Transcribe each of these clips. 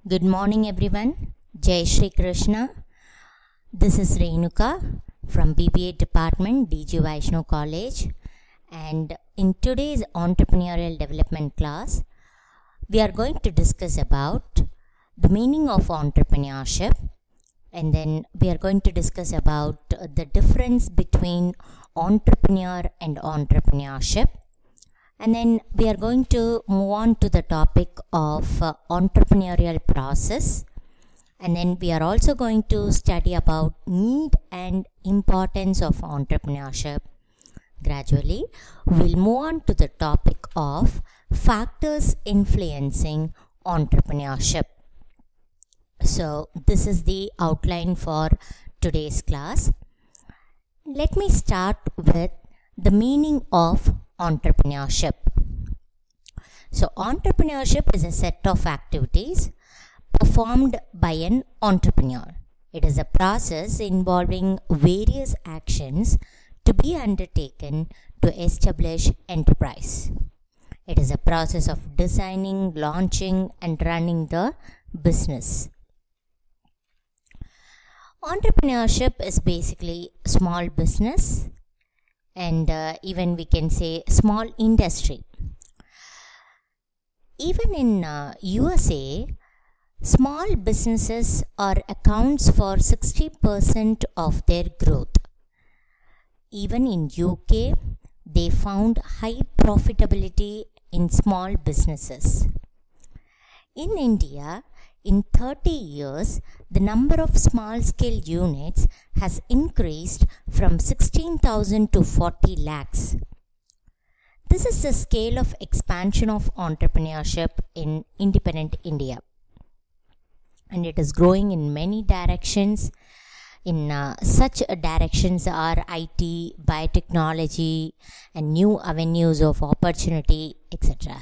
Good morning everyone. Jai Shri Krishna. This is Renuka from BBA Department, DG Vaishnav College, and in today's entrepreneurial development class, we are going to discuss about the meaning of entrepreneurship, and then we are going to discuss about the difference between entrepreneur and entrepreneurship. And then we are going to move on to the topic of entrepreneurial process. And then we are also going to study about need and importance of entrepreneurship. Gradually, we'll move on to the topic of factors influencing entrepreneurship. So this is the outline for today's class. Let me start with the meaning of entrepreneurship. So entrepreneurship is a set of activities performed by an entrepreneur. It is a process involving various actions to be undertaken to establish enterprise. It is a process of designing, launching, and running the business. Entrepreneurship is basically small business, and even we can say small industry. Even in USA, small businesses accounts for 60% of their growth. Even in UK, they found high profitability in small businesses. In India, in 30 years, the number of small-scale units has increased from 16,000 to 40 lakhs. This is the scale of expansion of entrepreneurship in independent India. And it is growing in many directions. In such directions are IT, biotechnology, and new avenues of opportunity, etc.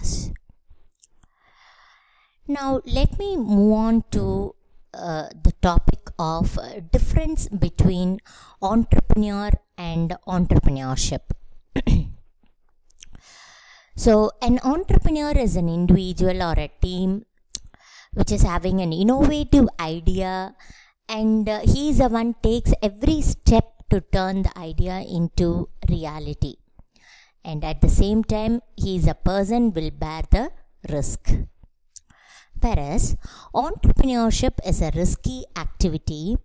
Now, let me move on to the topic of difference between entrepreneur and entrepreneurship. So, an entrepreneur is an individual or a team which is having an innovative idea, and he is the one takes every step to turn the idea into reality. And at the same time, he is a person will bear the risk. Whereas entrepreneurship is a risky activity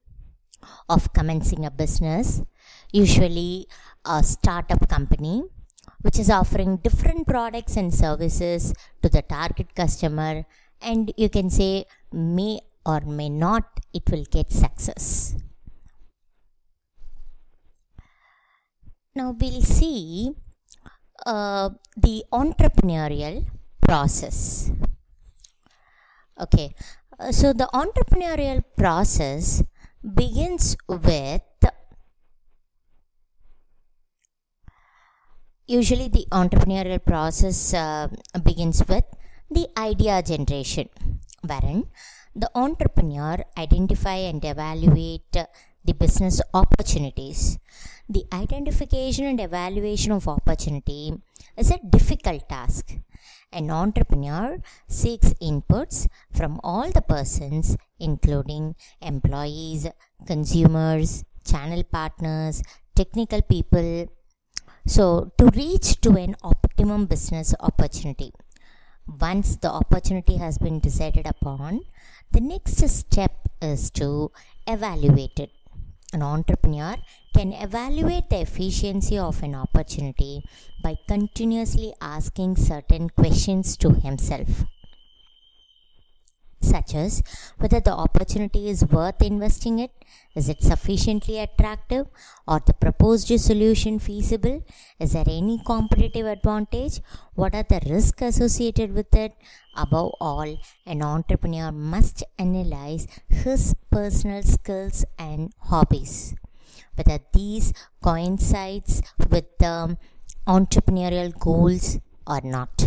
of commencing a business, usually a startup company, which is offering different products and services to the target customer, and you can say may or may not it will get success. Now we'll see the entrepreneurial process. Okay, so the entrepreneurial process begins with, usually the entrepreneurial process begins with the idea generation, wherein the entrepreneur identify and evaluate the business opportunities. The identification and evaluation of opportunity is a difficult task. An entrepreneur seeks inputs from all the persons, including employees, consumers, channel partners, technical people, so to reach to an optimum business opportunity. Once the opportunity has been decided upon, the next step is to evaluate it. An entrepreneur can evaluate the efficiency of an opportunity by continuously asking certain questions to himself, such as whether the opportunity is worth investing in, is it sufficiently attractive, or the proposed solution feasible, is there any competitive advantage, what are the risks associated with it. Above all, an entrepreneur must analyze his personal skills and hobbies, whether these coincides with the entrepreneurial goals or not.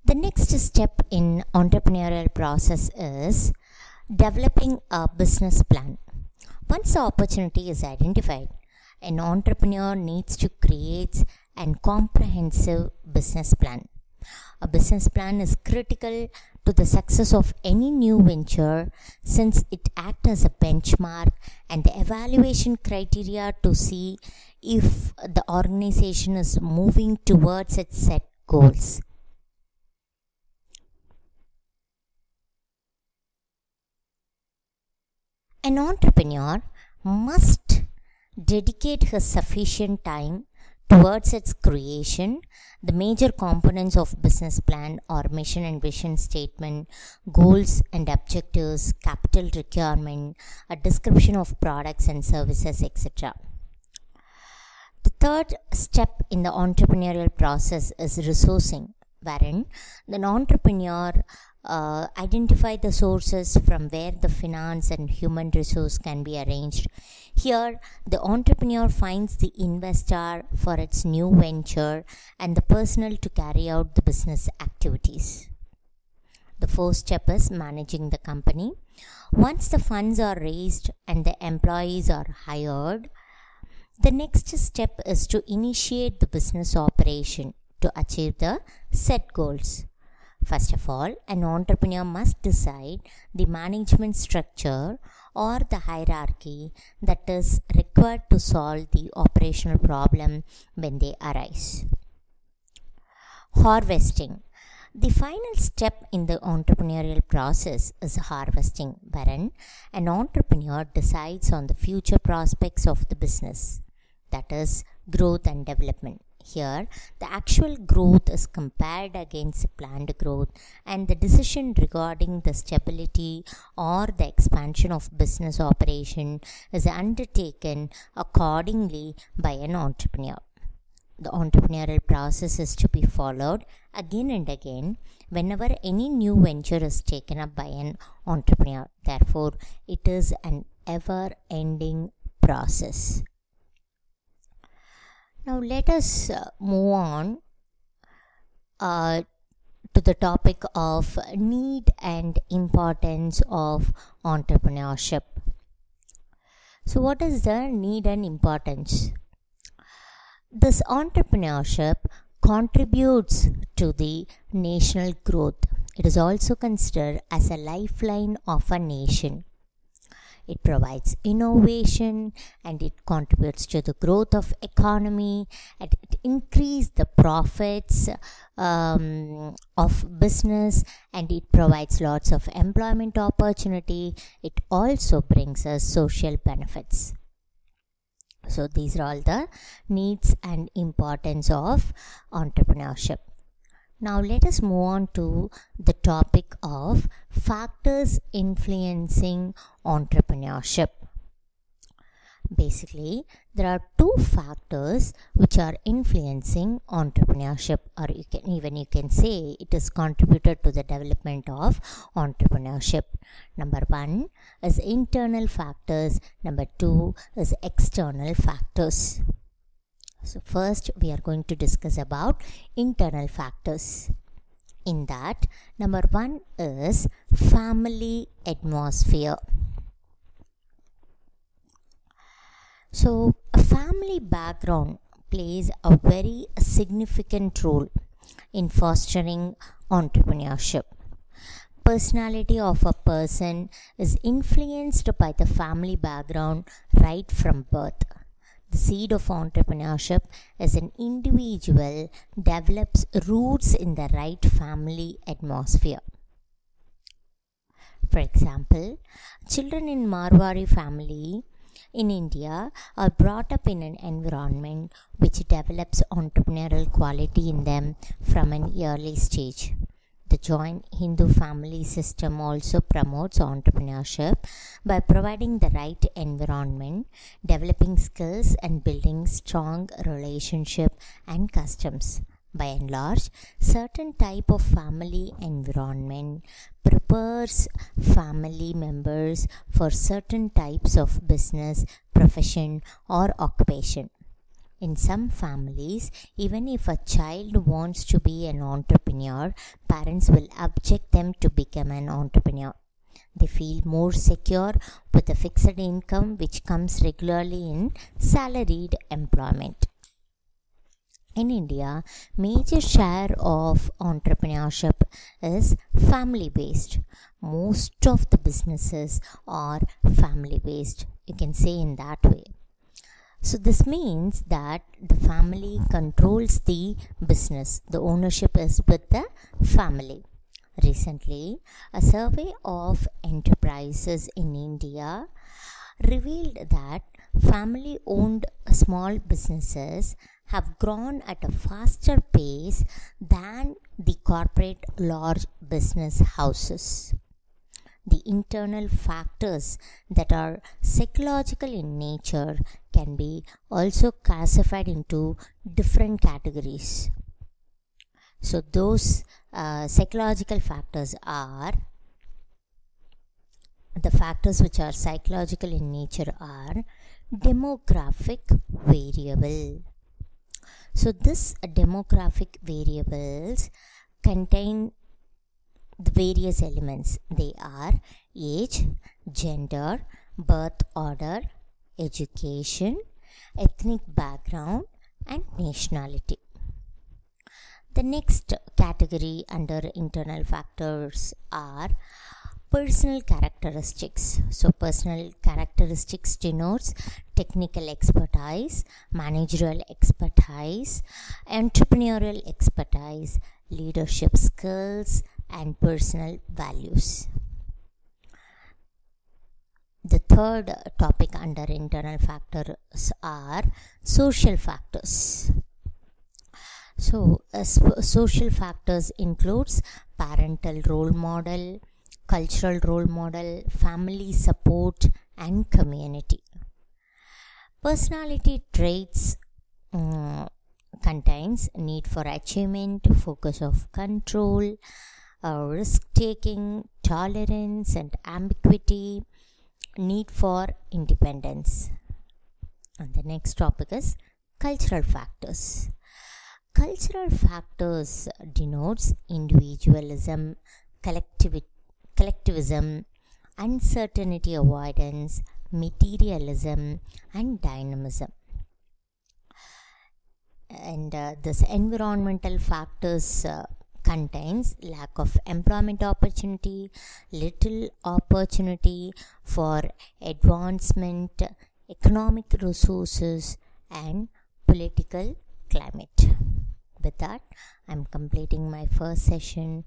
The next step in entrepreneurial process is developing a business plan. Once the opportunity is identified, an entrepreneur needs to create a comprehensive business plan. A business plan is critical to the success of any new venture since it acts as a benchmark and the evaluation criteria to see if the organization is moving towards its set goals. An entrepreneur must dedicate his sufficient time towards its creation. The major components of business plan are mission and vision statement, goals and objectives, capital requirement, a description of products and services, etc. The third step in the entrepreneurial process is resourcing, wherein the entrepreneur identify the sources from where the finance and human resource can be arranged. Here, the entrepreneur finds the investor for its new venture and the personnel to carry out the business activities. The fourth step is managing the company. Once the funds are raised and the employees are hired, the next step is to initiate the business operation to achieve the set goals. First of all, an entrepreneur must decide the management structure or the hierarchy that is required to solve the operational problem when they arise. Harvesting. The final step in the entrepreneurial process is harvesting, wherein an entrepreneur decides on the future prospects of the business, that is, growth and development. Here, the actual growth is compared against planned growth, and the decision regarding the stability or the expansion of business operation is undertaken accordingly by an entrepreneur. The entrepreneurial process is to be followed again and again whenever any new venture is taken up by an entrepreneur. Therefore, it is an ever-ending process. Now let us move on to the topic of need and importance of entrepreneurship. So what is the need and importance? This entrepreneurship contributes to the national growth. It is also considered as a lifeline of a nation. It provides innovation and it contributes to the growth of economy, and it increases the profits of business, and it provides lots of employment opportunity. It also brings us social benefits. So these are all the needs and importance of entrepreneurship. Now let us move on to the topic of factors influencing entrepreneurship. Basically, there are two factors which are influencing entrepreneurship, or you can say it is contributed to the development of entrepreneurship. Number one is internal factors, number two is external factors. So first we are going to discuss about internal factors. In that, number one is family atmosphere. So a family background plays a very significant role in fostering entrepreneurship. Personality of a person is influenced by the family background right from birth. The seed of entrepreneurship as an individual develops roots in the right family atmosphere. For example, children in Marwari family in India are brought up in an environment which develops entrepreneurial quality in them from an early stage. The joint Hindu family system also promotes entrepreneurship by providing the right environment, developing skills and building strong relationship and customs. By and large, certain type of family environment prepares family members for certain types of business, profession or occupation. In some families, even if a child wants to be an entrepreneur, parents will object them to become an entrepreneur. They feel more secure with a fixed income which comes regularly in salaried employment. In India, major share of entrepreneurship is family based. Most of the businesses are family based. You can say in that way. So this means that the family controls the business. The ownership is with the family. Recently, a survey of enterprises in India revealed that family-owned small businesses have grown at a faster pace than the corporate large business houses. The internal factors that are psychological in nature can be also classified into different categories. So those psychological factors are, the factors which are psychological in nature are demographic variable. So this demographic variables contain the various elements. They are age, gender, birth order, education, ethnic background, and nationality. The next category under internal factors are personal characteristics. So personal characteristics denotes technical expertise, managerial expertise, entrepreneurial expertise, leadership skills, and personal values. The third topic under internal factors are social factors. So social factors includes parental role model, cultural role model, family support, and community. Personality traits contains need for achievement, focus of control, risk-taking, tolerance and ambiguity, need for independence. And the next topic is cultural factors. Cultural factors denotes individualism, collectivism, uncertainty avoidance, materialism, and dynamism. And this environmental factors contains lack of employment opportunity, little opportunity for advancement, economic resources, and political climate. With that, I'm completing my first session.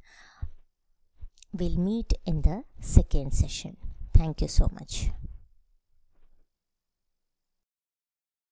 We'll meet in the second session. Thank you so much.